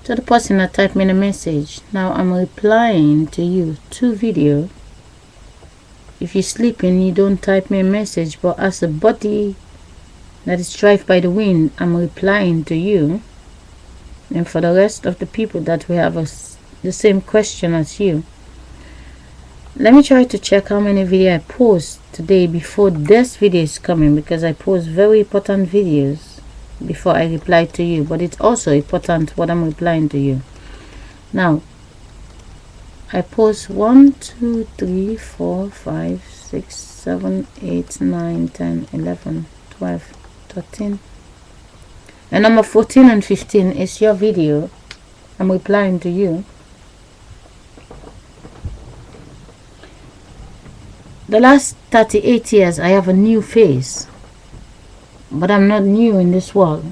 to the person that typed me in a message. Now I'm replying to you to video. If you're sleeping, you don't type me a message, but as a body that is driven by the wind, I'm replying to you. And for the rest of the people that we have the same question as you, let me try to check how many videos I post today before this video is coming, because I post very important videos before I reply to you, but it's also important what I'm replying to you. Now I post 1 2 3 4 5 6 7 8 9 10 11 12 13, and number 14 and 15 is your video. I'm replying to you. The last 38 years I have a new face, but I'm not new in this world.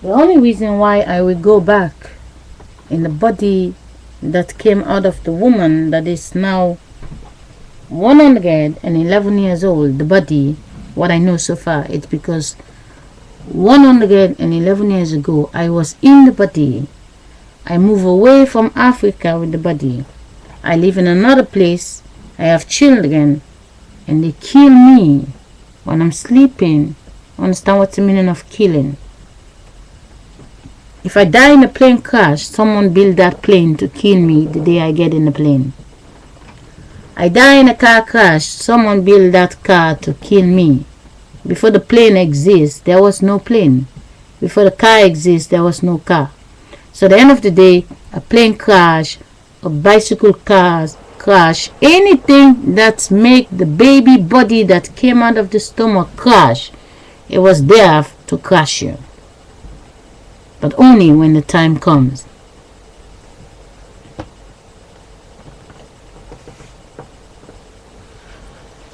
The only reason why I will go back in the body that came out of the woman that is now 111 years old, the body, what I know so far, it's because 111 years ago I was in the body. I move away from Africa with the body. I live in another place. I have children, and they kill me when I'm sleeping. Understand what's the meaning of killing? If I die in a plane crash, someone built that plane to kill me the day I get in the plane. I die in a car crash, someone built that car to kill me. Before the plane exists, there was no plane. Before the car exists, there was no car. So at the end of the day, a plane crash, a bicycle crash, anything that make the baby body that came out of the stomach crash, it was there to crash you. But only when the time comes.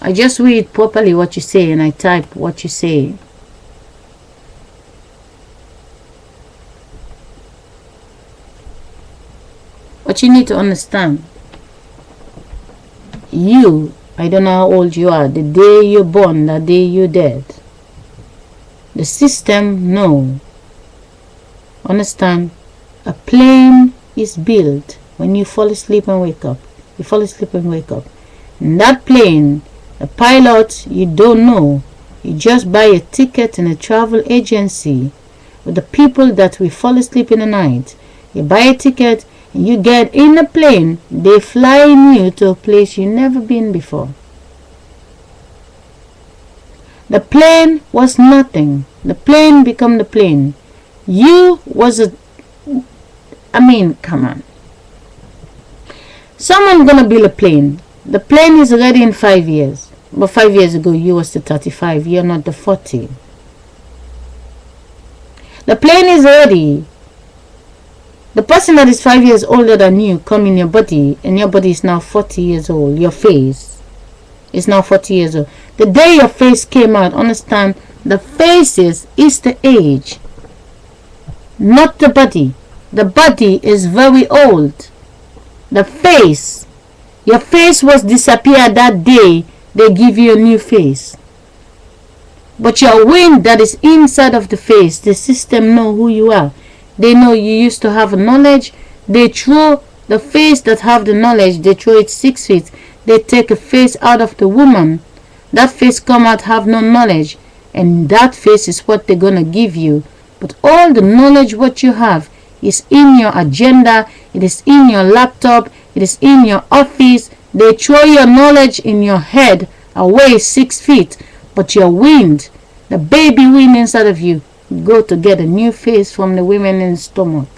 I just read properly what you say and I type what you say. But you need to understand, you, I don't know how old you are, the day you're born, the day you're dead. The system, no. Understand, a plane is built when you fall asleep and wake up. You fall asleep and wake up. In that plane, the pilot, you don't know. You just buy a ticket in a travel agency with the people that will fall asleep in the night. You buy a ticket, and you get in a plane, they fly you to a place you never been before. The plane was nothing. The plane become the plane. You was a, come on. Someone gonna build a plane. The plane is ready in 5 years. But 5 years ago, you was the 35. You're not the 40. The plane is ready. The person that is 5 years older than you come in your body, and your body is now 40 years old. Your face is now 40 years old. The day your face came out, understand, the faces is the age, not the body. The body is very old. The face, your face was disappeared that day they give you a new face. But your wind that is inside of the face, the system know who you are. They know you used to have knowledge. They throw the face that have the knowledge, they throw it 6 feet. They take a face out of the woman. That face come out have no knowledge. And that face is what they're going to give you. But all the knowledge what you have is in your agenda. It is in your laptop. It is in your office. They throw your knowledge in your head away 6 feet. But your wind, the baby wind inside of you, go to get a new face from the women in the stomach.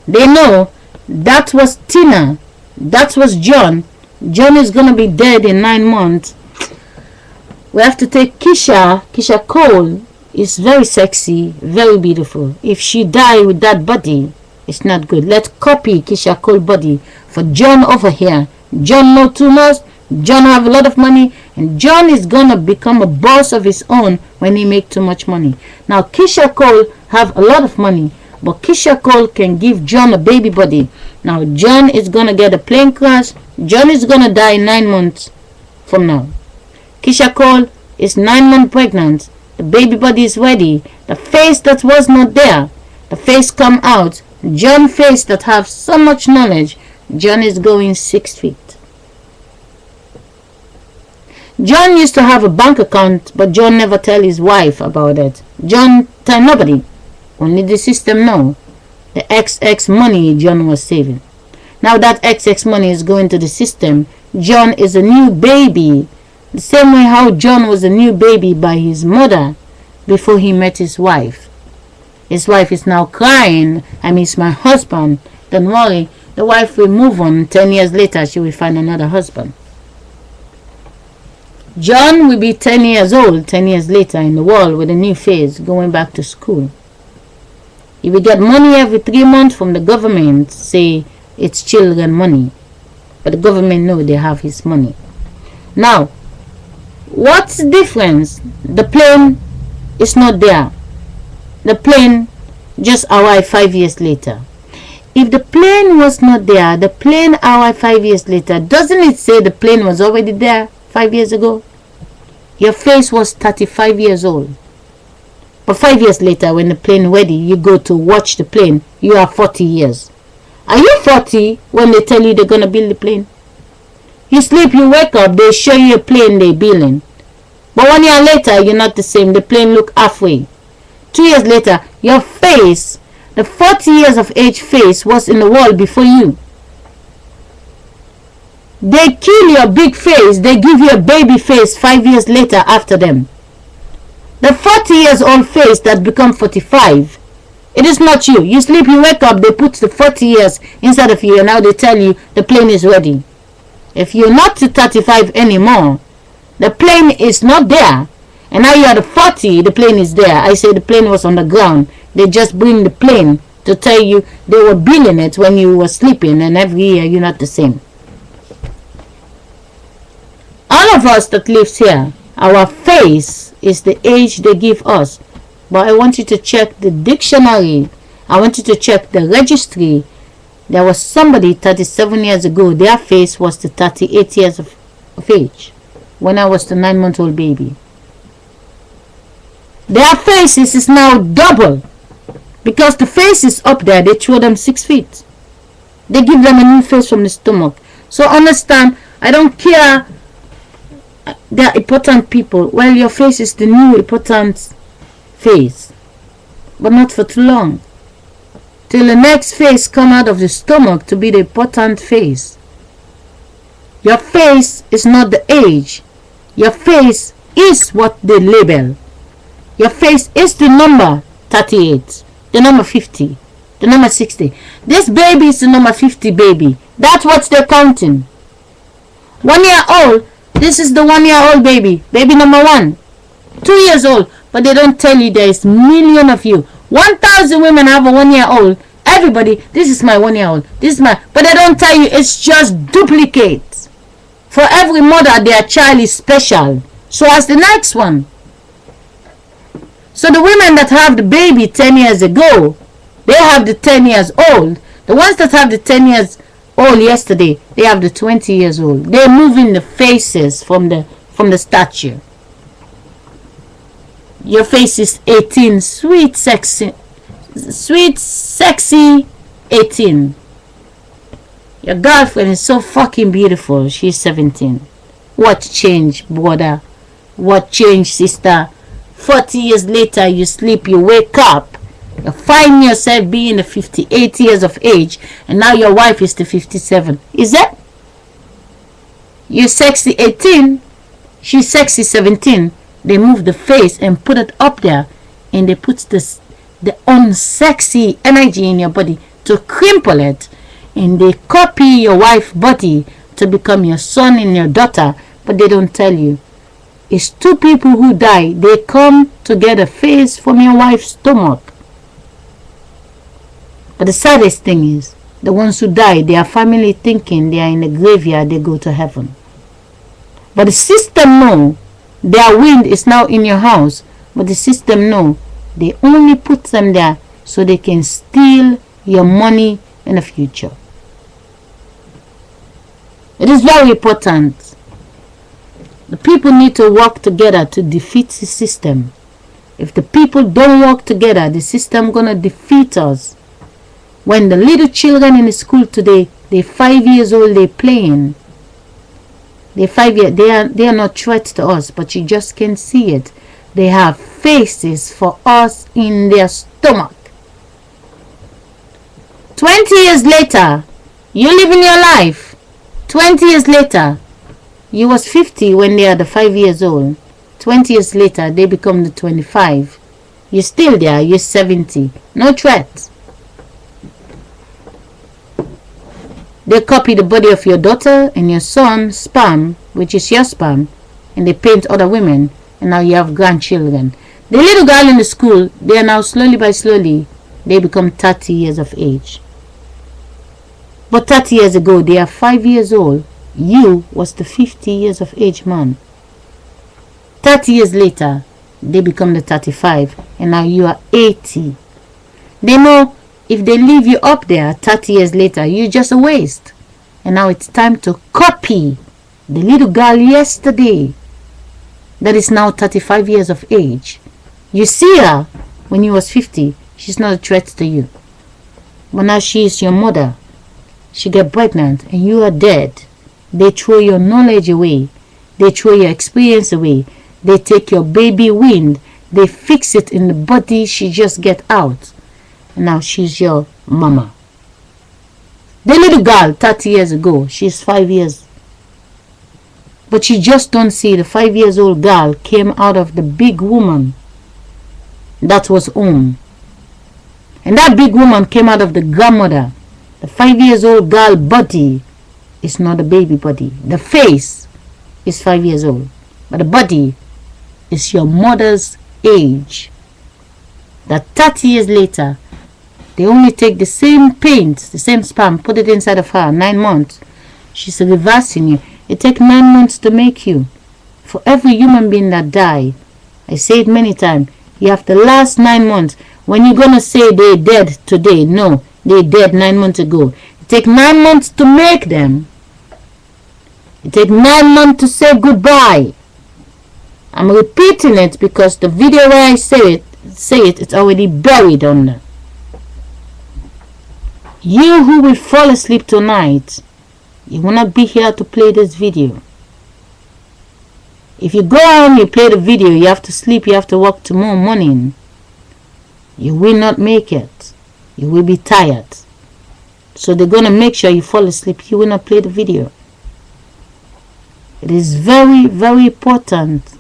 They know that was Tina. That was John. John is going to be dead in 9 months. We have to take Keisha. Keisha Cole is very sexy, very beautiful. If she die with that body, it's not good. Let's copy Keisha Cole body for John over here. John know too much. John have a lot of money, and John is gonna become a boss of his own when he make too much money. Now Keisha Cole have a lot of money, but Keisha Cole can give John a baby body. Now John is gonna get a plane crash. John is gonna die 9 months from now. Keisha Cole is 9 months pregnant. The baby body is ready. The face that was not there, the face come out. John face that have so much knowledge. John is going 6 feet. John used to have a bank account, but John never tell his wife about it. John tell nobody. Only the system know. The XX money John was saving. Now that XX money is going to the system. John is a new baby. The same way how John was a new baby by his mother before he met his wife. His wife is now crying, I miss my husband. Don't worry, the wife will move on. 10 years later, she will find another husband. John will be 10 years old 10 years later in the world with a new face, going back to school. He will get money every 3 months from the government, say it's children money. But the government know they have his money. Now, what's the difference? The plane is not there. The plane just arrived 5 years later. If the plane was not there, the plane arrived 5 years later, doesn't it say the plane was already there 5 years ago? Your face was 35 years old. But 5 years later, when the plane ready, you go to watch the plane, you are 40 years. Are you 40 when they tell you they're going to build the plane? You sleep, you wake up, they show you a plane they building. But 1 year later, you're not the same. The plane look halfway. 2 years later, your face, the 40 years of age face was in the world before you. They kill your big face, they give you a baby face 5 years later after them. The 40 years old face that become 45, it is not you. You sleep, you wake up, they put the 40 years inside of you and now they tell you the plane is ready. If you're not to 35 anymore, the plane is not there. And now you are the 40, the plane is there. I say the plane was on the ground. They just bring the plane to tell you they were building it when you were sleeping, and every year you're not the same. All of us that lives here, our face is the age they give us. But I want you to check the dictionary. I want you to check the registry. There was somebody 37 years ago, their face was the 38 years of age. When I was the 9-month-old baby. Their faces is now double. Because the face is up there, they throw them 6 feet. They give them a new face from the stomach. So understand, I don't care. They are important people. Well, your face is the new important face. But not for too long. Till the next face come out of the stomach to be the important face. Your face is not the age. Your face is what they label. Your face is the number 38, the number 50, the number 60. This baby is the number 50 baby. That's what they're counting. 1 year old, this is the 1 year old baby. Baby number 1. 2 years old. But they don't tell you there is million of you. 1,000 women have a 1 year old. Everybody, this is my 1 year old. This is my, but they don't tell you it's just duplicates. For every mother, their child is special. So as the next one. So the women that have the baby 10 years ago, they have the 10 years old. The ones that have the 10 years old yesterday, they have the 20 years old. They're moving the faces from the statue. Your face is 18, sweet, sexy 18. Your girlfriend is so fucking beautiful. She's 17. What changed, brother? What changed, sister? 40 years later, you sleep, you wake up, you find yourself being the 58 years of age, and now your wife is the 57. Is that? You're sexy 18, she's sexy 17. They move the face and put it up there, and they put the unsexy energy in your body to cripple it, and they copy your wife's body to become your son and your daughter, but they don't tell you. It's two people who die. They come to get a face from your wife's stomach. But the saddest thing is, the ones who die, their family thinking they are in the graveyard, they go to heaven. But the system know their wind is now in your house. But the system know they only put them there so they can steal your money in the future. It is very important. The people need to work together to defeat the system. If the people don't work together, the system gonna defeat us. When the little children in the school today, they're 5 years old, they're playing. They're 5 years, they are not threats to us, but you just can't see it. They have faces for us in their stomach. 20 years later, you living your life. 20 years later, you was 50 when they are the 5 years old. 20 years later, they become the 25. You're still there, you're 70. No threat. They copy the body of your daughter and your son's sperm, which is your sperm, and they paint other women, and now you have grandchildren. The little girl in the school, they are now slowly by slowly, they become 30 years of age. But 30 years ago, they are 5 years old. You was the 50 years of age man. 30 years later, they become the 35, and now you are 80. They know if they leave you up there 30 years later, you're just a waste. And now it's time to copy the little girl yesterday that is now 35 years of age. You see her when you was 50, she's not a threat to you. But now she is your mother. She get pregnant and you are dead. They throw your knowledge away. They throw your experience away. They take your baby wind. They fix it in the body she just get out. And now she's your mama. The little girl 30 years ago, she's 5 years. But you just don't see the 5 years old girl came out of the big woman that was home. And that big woman came out of the grandmother. The 5 years old girl body is not a baby body. The face is 5 years old. But the body is your mother's age. That 30 years later, they only take the same paint, the same sperm, put it inside of her, 9 months. She's reversing you. It takes 9 months to make you. For every human being that die, I say it many times, you have the last 9 months. When you're going to say they're dead today, no, they're dead 9 months ago. It takes 9 months to make them. It takes 9 months to say goodbye. I'm repeating it because the video where I say it, it's already buried on there. You who will fall asleep tonight, you will not be here to play this video. If you go home, you play the video, you have to sleep, you have to work tomorrow morning. You will not make it. You will be tired. So they're going to make sure you fall asleep. You will not play the video. It is very, very important.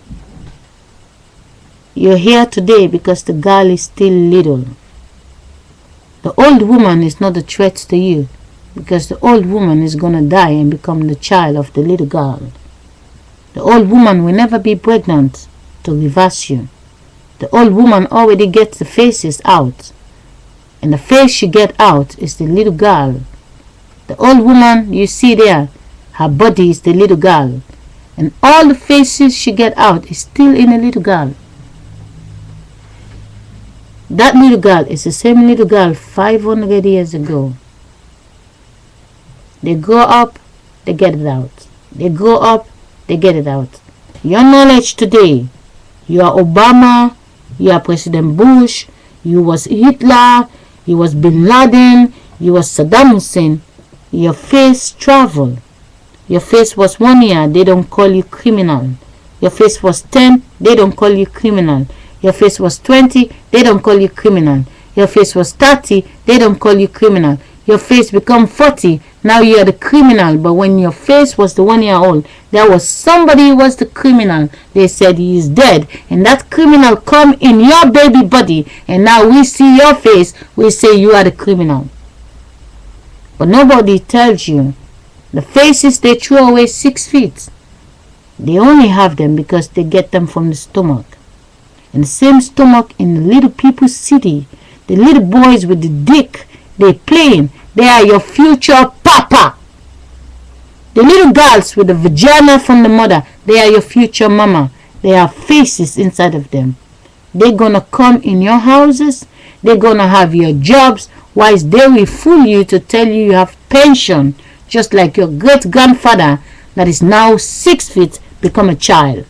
You're here today because the girl is still little. The old woman is not a threat to you because the old woman is going to die and become the child of the little girl. The old woman will never be pregnant to reverse you. The old woman already gets the faces out. And the face she get out is the little girl. The old woman you see there, her body is the little girl. And all the faces she get out is still in the little girl. That little girl is the same little girl 500 years ago. They grow up, they get it out. They grow up, they get it out. Your knowledge today, you are Obama, you are President Bush, you was Hitler, you was Bin Laden, you was Saddam Hussein. Your face travel. Your face was 1 year, they don't call you criminal. Your face was 10, they don't call you criminal. Your face was 20, they don't call you criminal. Your face was 30, they don't call you criminal. Your face become 40, now you are the criminal. But when your face was the 1 year old, there was somebody who was the criminal. They said he is dead. And that criminal come in your baby body. And now we see your face, we say you are the criminal. But nobody tells you. The faces they throw away 6 feet. They only have them because they get them from the stomach. And the same stomach in the little people's city. The little boys with the dick, they playing. They are your future papa. The little girls with the vagina from the mother, they are your future mama. They have faces inside of them. They're gonna come in your houses. They're gonna have your jobs. Whilst they will fool you to tell you you have pension. Just like your great grandfather that is now 6 feet become a child.